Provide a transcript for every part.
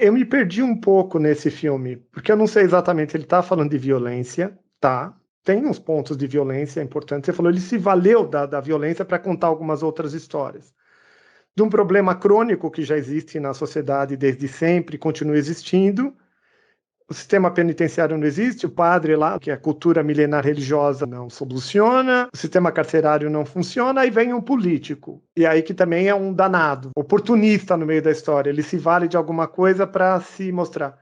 Eu me perdi um pouco nesse filme, porque eu não sei exatamente, ele tá falando de violência, tá? Tem uns pontos de violência importantes. Você falou, ele se valeu da violência para contar algumas outras histórias. De um problema crônico que já existe na sociedade desde sempre, continua existindo. O sistema penitenciário não existe, o padre lá, que é a cultura milenar religiosa, não soluciona, o sistema carcerário não funciona, aí vem um político. E aí que também é um danado, oportunista no meio da história, ele se vale de alguma coisa para se mostrar.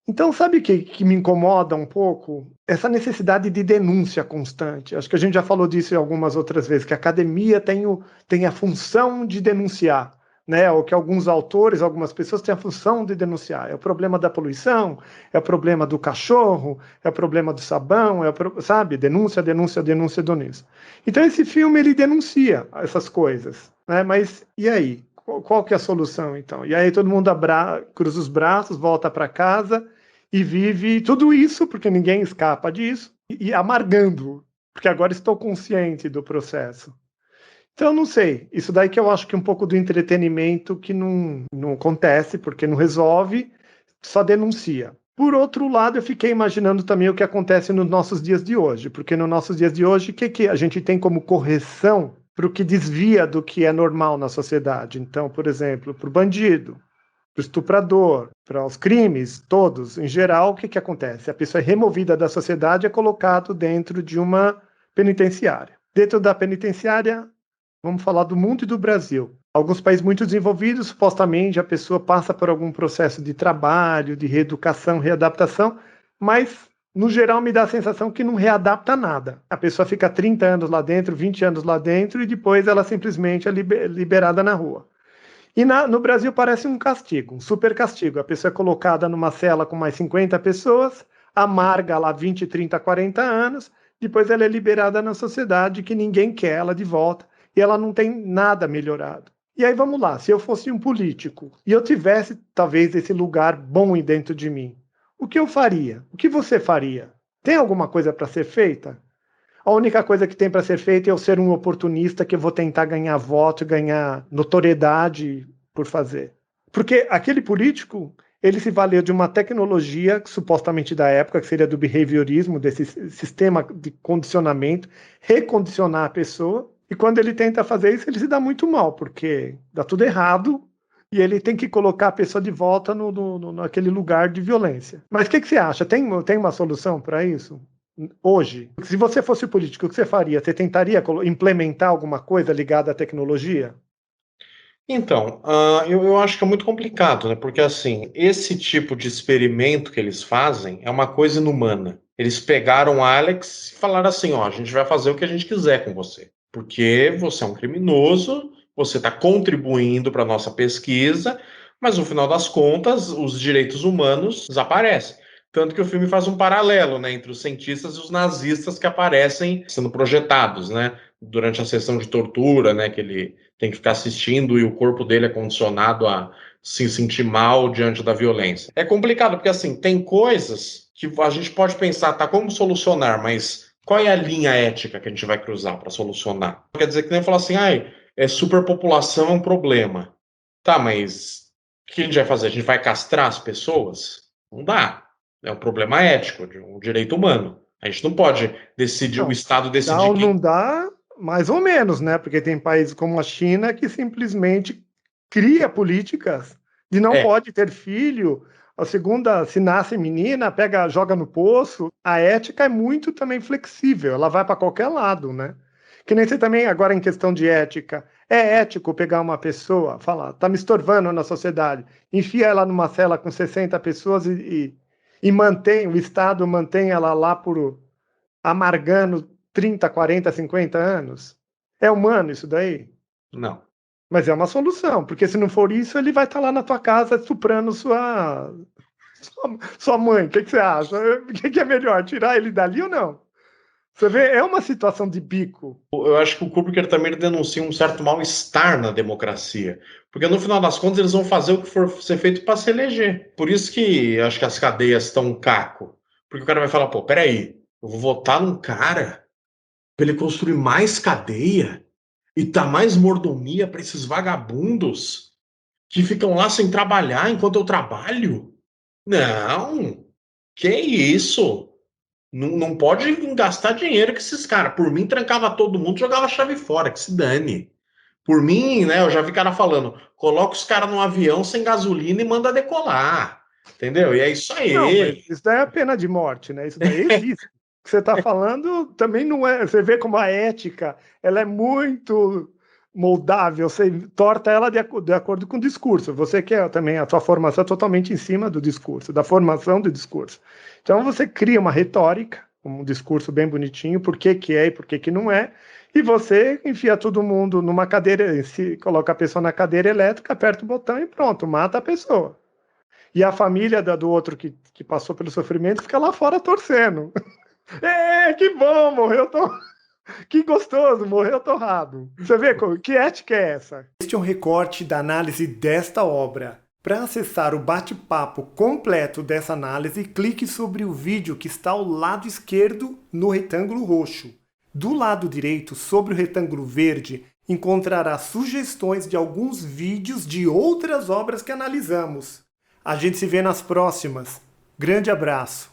Então, sabe o que me incomoda um pouco? Essa necessidade de denúncia constante. Acho que a gente já falou disso em algumas outras vezes, que a academia tem a função de denunciar, né? Ou que alguns autores, algumas pessoas têm a função de denunciar. É o problema da poluição, é o problema do cachorro, é o problema do sabão, sabe? Denúncia, denúncia, denúncia, denúncia. Então, esse filme, ele denuncia essas coisas, né? Mas e aí? Qual que é a solução, então? E aí todo mundo cruza os braços, volta para casa e vive tudo isso, porque ninguém escapa disso, e amargando, porque agora estou consciente do processo. Então, não sei, isso daí que eu acho que é um pouco do entretenimento que não acontece, porque não resolve, só denuncia. Por outro lado, eu fiquei imaginando também o que acontece nos nossos dias de hoje, porque nos nossos dias de hoje, o que a gente tem como correção para o que desvia do que é normal na sociedade? Então, por exemplo, para o bandido, para o estuprador, para os crimes todos, em geral, o que acontece? A pessoa é removida da sociedade e é colocado dentro de uma penitenciária. Dentro da penitenciária, vamos falar do mundo e do Brasil. Alguns países muito desenvolvidos, supostamente, a pessoa passa por algum processo de trabalho, de reeducação, readaptação, mas, no geral, me dá a sensação que não readapta nada. A pessoa fica 30 anos lá dentro, 20 anos lá dentro, e depois ela simplesmente é liberada na rua. E no Brasil parece um castigo, um super castigo. A pessoa é colocada numa cela com mais 50 pessoas, amarga lá 20, 30, 40 anos, depois ela é liberada na sociedade que ninguém quer ela de volta e ela não tem nada melhorado. E aí vamos lá, se eu fosse um político e eu tivesse talvez esse lugar bom dentro de mim, o que eu faria? O que você faria? Tem alguma coisa para ser feita? A única coisa que tem para ser feita é eu ser um oportunista que eu vou tentar ganhar voto, ganhar notoriedade por fazer. Porque aquele político, ele se valeu de uma tecnologia, supostamente da época, que seria do behaviorismo, desse sistema de condicionamento, recondicionar a pessoa. E quando ele tenta fazer isso, ele se dá muito mal, porque dá tudo errado e ele tem que colocar a pessoa de volta naquele lugar de violência. Mas o que você acha? Tem uma solução para isso? Hoje, se você fosse político, o que você faria? Você tentaria implementar alguma coisa ligada à tecnologia? Então, eu acho que é muito complicado, né? Porque, assim, esse tipo de experimento que eles fazem é uma coisa inumana. Eles pegaram o Alex e falaram assim: ó, a gente vai fazer o que a gente quiser com você. Porque você é um criminoso, você está contribuindo para a nossa pesquisa, mas no final das contas, os direitos humanos desaparecem. Tanto que o filme faz um paralelo, né, entre os cientistas e os nazistas que aparecem sendo projetados, né, durante a sessão de tortura, né, que ele tem que ficar assistindo e o corpo dele é condicionado a se sentir mal diante da violência. É complicado, porque assim, tem coisas que a gente pode pensar, tá, como solucionar, mas qual é a linha ética que a gente vai cruzar para solucionar? Quer dizer que nem falar assim, ai, superpopulação é um problema. Tá, mas o que a gente vai fazer? A gente vai castrar as pessoas? Não dá. É um problema ético, de um direito humano. A gente não pode decidir, o Não. Estado Dá decidir ou quem. não dá, mais ou menos, né? Porque tem países como a China que simplesmente cria políticas de não É, pode ter filho. A segunda, se nasce menina, pega, joga no poço. A ética é muito também flexível, ela vai para qualquer lado, né? Que nem você também, agora em questão de ética, é ético pegar uma pessoa, falar, tá me estorvando na sociedade, enfia ela numa cela com 60 pessoas e mantém, o Estado mantém ela lá por amargando 30, 40, 50 anos? É humano isso daí? não. Mas é uma solução, porque se não for isso, ele vai estar lá na tua casa estuprando sua mãe. O que você acha? O que é melhor, tirar ele dali ou não? Você vê, é uma situação de bico. Eu acho que o Kubrick ele também denuncia um certo mal-estar na democracia. Porque no final das contas eles vão fazer o que for ser feito para se eleger. Por isso que acho que as cadeias estão um caco. Porque o cara vai falar, pô, peraí, eu vou votar num cara para ele construir mais cadeia e dar mais mordomia para esses vagabundos. que ficam lá sem trabalhar enquanto eu trabalho? Não, que isso? Não, não pode gastar dinheiro com esses caras. Por mim, trancava todo mundo, jogava a chave fora, que se dane. Por mim, né, eu já vi cara falando, coloca os caras num avião sem gasolina e manda decolar. Entendeu? E é isso Não, mas aí. isso daí é a pena de morte, né? Isso daí existe. O que você está falando também não é. Você vê como a ética ela é muito moldável, você torta ela de acordo com o discurso. Você quer também a sua formação é totalmente em cima do discurso, da formação do discurso. Então você cria uma retórica, um discurso bem bonitinho, por que que é e por que que não é, e você enfia todo mundo numa cadeira, se coloca a pessoa na cadeira elétrica, aperta o botão e pronto, mata a pessoa. E a família do outro que passou pelo sofrimento fica lá fora torcendo. É, que bom, morreu torrado. Que gostoso, morreu torrado. Você vê que ética é essa? Este é um recorte da análise desta obra. Para acessar o bate-papo completo dessa análise, clique sobre o vídeo que está ao lado esquerdo no retângulo roxo. Do lado direito, sobre o retângulo verde, encontrará sugestões de alguns vídeos de outras obras que analisamos. A gente se vê nas próximas. Grande abraço!